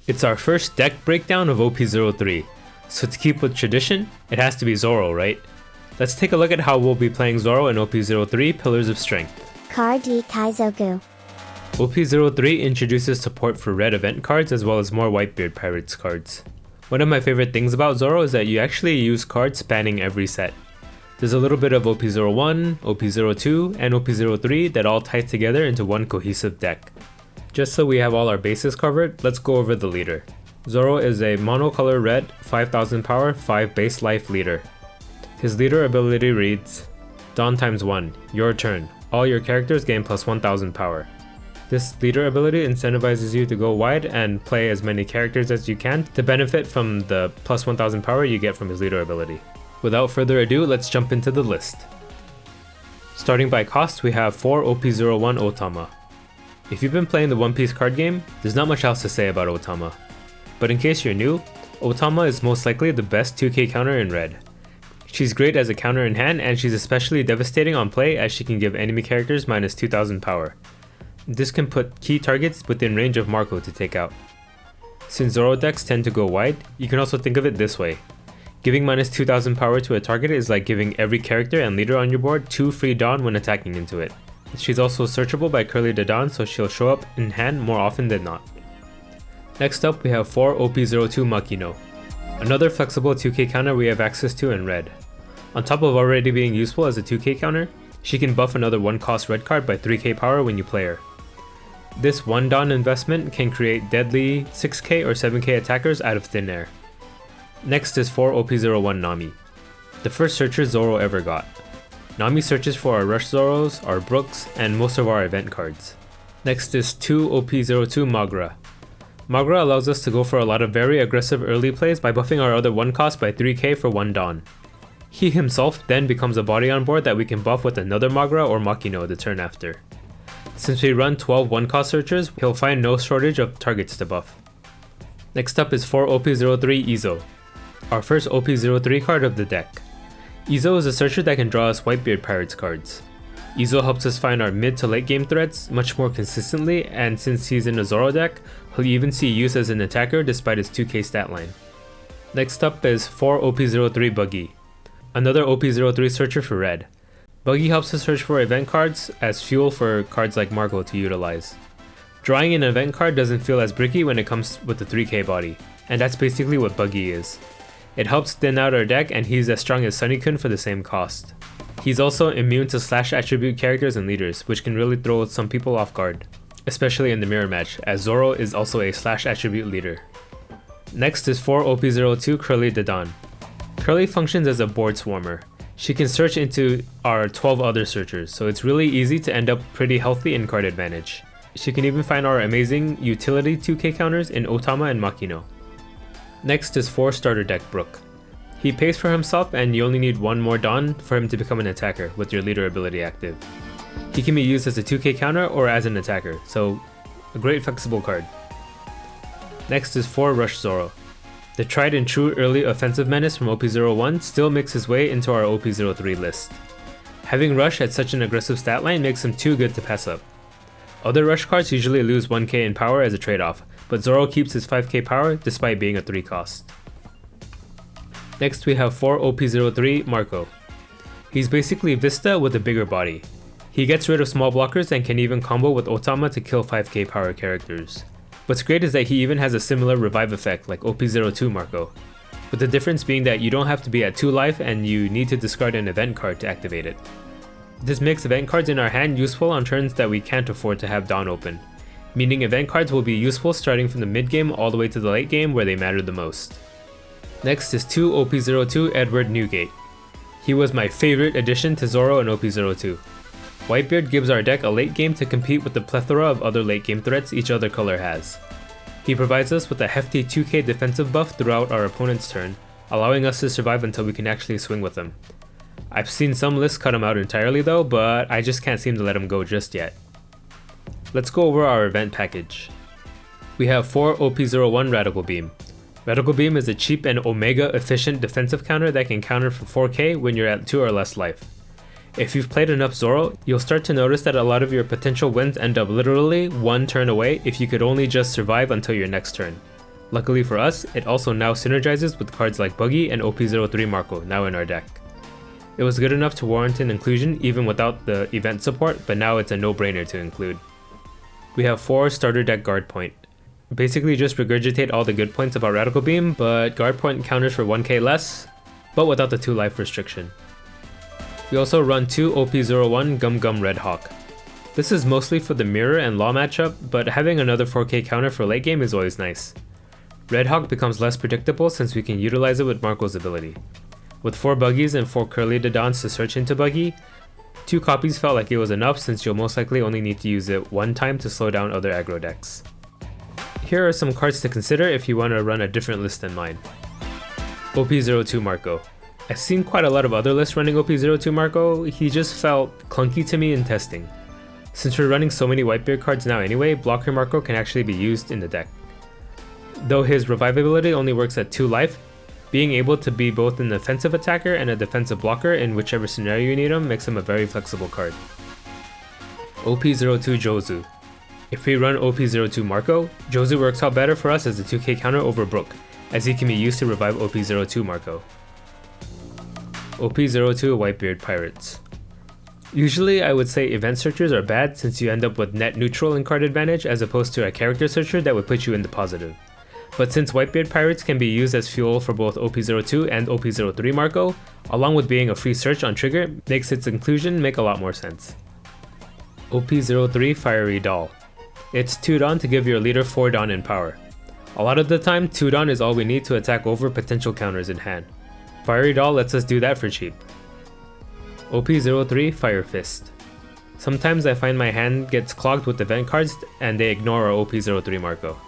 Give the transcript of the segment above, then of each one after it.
It's our first deck breakdown of OP03, so to keep with tradition, it has to be Zoro, right? Let's take a look at how we'll be playing Zoro in OP03 Pillars of Strength. Card D Kaizoku. OP03 introduces support for red event cards as well as more Whitebeard Pirates cards. One of my favorite things about Zoro is that you actually use cards spanning every set. There's a little bit of OP01, OP02, and OP03 that all ties together into one cohesive deck. Just so we have all our bases covered, let's go over the leader. Zoro is a monocolor red, 5000 power, 5 base life leader. His leader ability reads, Dawn times 1, your turn. All your characters gain plus 1000 power. This leader ability incentivizes you to go wide and play as many characters as you can to benefit from the plus 1000 power you get from his leader ability. Without further ado, let's jump into the list. Starting by cost, we have 4 OP01 Otama. If you've been playing the One Piece card game, there's not much else to say about Otama. But in case you're new, Otama is most likely the best 2k counter in red. She's great as a counter in hand, and she's especially devastating on play as she can give enemy characters minus 2000 power. This can put key targets within range of Marco to take out. Since Zoro decks tend to go wide, you can also think of it this way. Giving minus 2000 power to a target is like giving every character and leader on your board 2 free Dawn when attacking into it. She's also searchable by Curly the Dawn, so she'll show up in hand more often than not. Next up, we have 4 OP02 Makino. Another flexible 2k counter we have access to in red. On top of already being useful as a 2k counter, she can buff another 1 cost red card by 3k power when you play her. This 1 Dawn investment can create deadly 6k or 7k attackers out of thin air. Next is 4 OP01 Nami, the first searcher Zoro ever got. Nami searches for our Rush Zoros, our Brooks, and most of our event cards. Next is 2 OP02 Magra. Magra allows us to go for a lot of very aggressive early plays by buffing our other 1 cost by 3k for 1 Dawn. He himself then becomes a body on board that we can buff with another Magra or Makino the turn after. Since we run 12 1-cost searchers, he'll find no shortage of targets to buff. Next up is 4 OP03 Izo, our first OP03 card of the deck. Izo is a searcher that can draw us Whitebeard Pirates cards. Izo helps us find our mid to late game threats much more consistently, and since he's in a Zoro deck, he'll even see use as an attacker despite his 2k stat line. Next up is 4 OP03 Buggy, another OP03 searcher for red. Buggy helps us search for event cards as fuel for cards like Marco to utilize. Drawing an event card doesn't feel as bricky when it comes with the 3k body, and that's basically what Buggy is. It helps thin out our deck, and he's as strong as Sunny-kun for the same cost. He's also immune to slash attribute characters and leaders, which can really throw some people off guard, especially in the mirror match, as Zoro is also a slash attribute leader. Next is 4 OP02 Curly the Dawn. Curly functions as a board swarmer. She can search into our 12 other searchers, so it's really easy to end up pretty healthy in card advantage. She can even find our amazing utility 2k counters in Otama and Makino. Next is 4 starter deck Brook. He pays for himself, and you only need 1 more Dawn for him to become an attacker with your leader ability active. He can be used as a 2k counter or as an attacker, so a great flexible card. Next is 4 Rush Zoro. The tried and true early offensive menace from OP01 still makes his way into our OP03 list. Having Rush at such an aggressive stat line makes him too good to pass up. Other Rush cards usually lose 1k in power as a trade-off, but Zoro keeps his 5k power despite being a 3 cost. Next we have 4 OP03 Marco. He's basically Vista with a bigger body. He gets rid of small blockers and can even combo with Otama to kill 5k power characters. What's great is that he even has a similar revive effect like OP02 Marco, with the difference being that you don't have to be at 2 life and you need to discard an event card to activate it. This makes event cards in our hand useful on turns that we can't afford to have Dawn open, meaning event cards will be useful starting from the mid game all the way to the late game where they matter the most. Next is 2 OP02 Edward Newgate. He was my favorite addition to Zoro in OP02. Whitebeard gives our deck a late game to compete with the plethora of other late game threats each other color has. He provides us with a hefty 2k defensive buff throughout our opponent's turn, allowing us to survive until we can actually swing with him. I've seen some lists cut him out entirely though, but I just can't seem to let him go just yet. Let's go over our event package. We have 4 OP01 Radical Beam. Radical Beam is a cheap and omega efficient defensive counter that can counter for 4k when you're at 2 or less life. If you've played enough Zoro, you'll start to notice that a lot of your potential wins end up literally 1 turn away if you could only just survive until your next turn. Luckily for us, it also now synergizes with cards like Buggy and OP03 Marco, now in our deck. It was good enough to warrant an inclusion even without the event support, but now it's a no-brainer to include. We have 4 starter deck guard point. Basically just regurgitate all the good points about Radical Beam, but guard point counters for 1k less, but without the 2 life restriction. We also run 2 OP01 Gum Gum Red Hawk. This is mostly for the mirror and law matchup, but having another 4k counter for late game is always nice. Red Hawk becomes less predictable since we can utilize it with Marco's ability. With 4 Buggies and 4 Curly Dodons to search into Buggy, 2 copies felt like it was enough since you'll most likely only need to use it one time to slow down other aggro decks. Here are some cards to consider if you want to run a different list than mine. OP02 Marco. I've seen quite a lot of other lists running OP02 Marco, he just felt clunky to me in testing. Since we're running so many Whitebeard cards now anyway, Blocker Marco can actually be used in the deck. Though his revivability only works at 2 life, being able to be both an offensive attacker and a defensive blocker in whichever scenario you need him makes him a very flexible card. OP02 Jozu. If we run OP02 Marco, Jozu works out better for us as a 2k counter over Brook, as he can be used to revive OP02 Marco. OP02 Whitebeard Pirates. Usually I would say event searchers are bad since you end up with net neutral in card advantage as opposed to a character searcher that would put you in the positive. But since Whitebeard Pirates can be used as fuel for both OP02 and OP03 Marco, along with being a free search on trigger, makes its inclusion make a lot more sense. OP03 Fiery Doll. It's 2 Dawn to give your leader 4 Dawn in power. A lot of the time, 2 Dawn is all we need to attack over potential counters in hand. Fiery Doll lets us do that for cheap. OP03 Fire Fist. Sometimes I find my hand gets clogged with event cards and they ignore our OP03 Marco.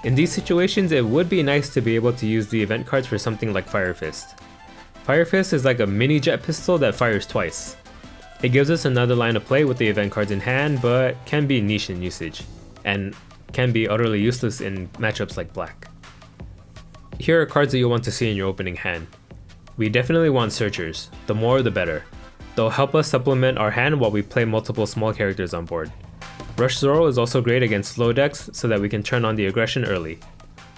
In these situations, it would be nice to be able to use the event cards for something like Fire Fist. Fire Fist is like a mini jet pistol that fires twice. It gives us another line of play with the event cards in hand, but can be niche in usage, and can be utterly useless in matchups like black. Here are cards that you'll want to see in your opening hand. We definitely want Searchers, the more the better. They'll help us supplement our hand while we play multiple small characters on board. Rush Zoro is also great against slow decks so that we can turn on the aggression early.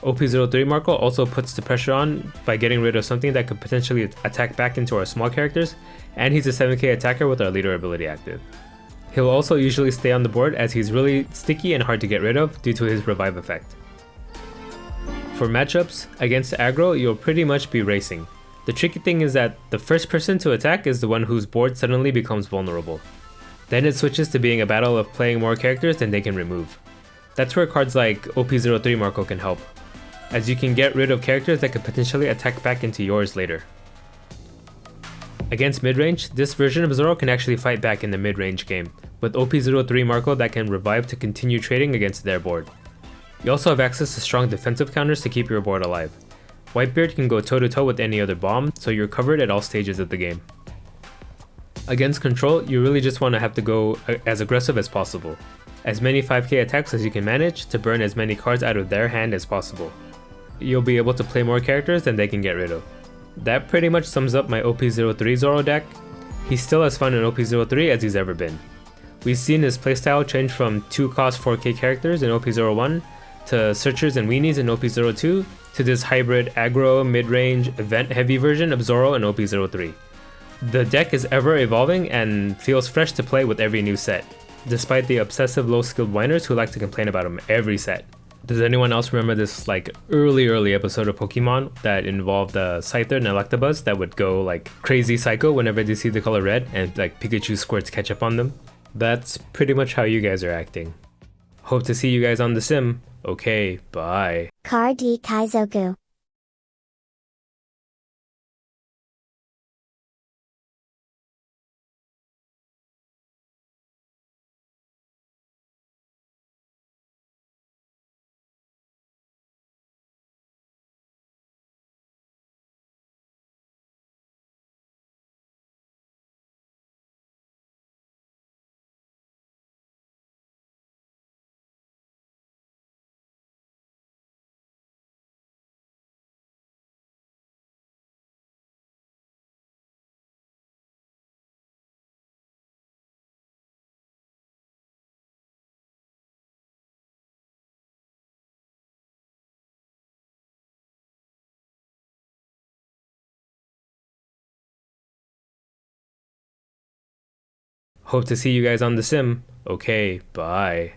OP03 Marco also puts the pressure on by getting rid of something that could potentially attack back into our small characters, and he's a 7k attacker with our leader ability active. He'll also usually stay on the board as he's really sticky and hard to get rid of due to his revive effect. For matchups, against aggro you'll pretty much be racing. The tricky thing is that the first person to attack is the one whose board suddenly becomes vulnerable. Then it switches to being a battle of playing more characters than they can remove. That's where cards like OP03 Marco can help, as you can get rid of characters that could potentially attack back into yours later. Against mid-range, this version of Zoro can actually fight back in the mid-range game, with OP03 Marco that can revive to continue trading against their board. You also have access to strong defensive counters to keep your board alive. Whitebeard can go toe-to-toe with any other bomb, so you're covered at all stages of the game. Against control, you really just want to have to go as aggressive as possible. As many 5k attacks as you can manage to burn as many cards out of their hand as possible. You'll be able to play more characters than they can get rid of. That pretty much sums up my OP03 Zoro deck. He's still as fun in OP03 as he's ever been. We've seen his playstyle change from 2 cost 4k characters in OP01 to searchers and weenies in OP02 to this hybrid aggro, mid-range, event-heavy version of Zoro in OP03. The deck is ever evolving and feels fresh to play with every new set, despite the obsessive low-skilled whiners who like to complain about him every set. Does anyone else remember this early episode of Pokemon that involved a Scyther and Electabuzz that would go like crazy psycho whenever they see the color red and like Pikachu squirts ketchup on them? That's pretty much how you guys are acting. Hope to see you guys on the sim. Okay, bye. Car D Kaizoku. Hope to see you guys on the sim. Okay, bye.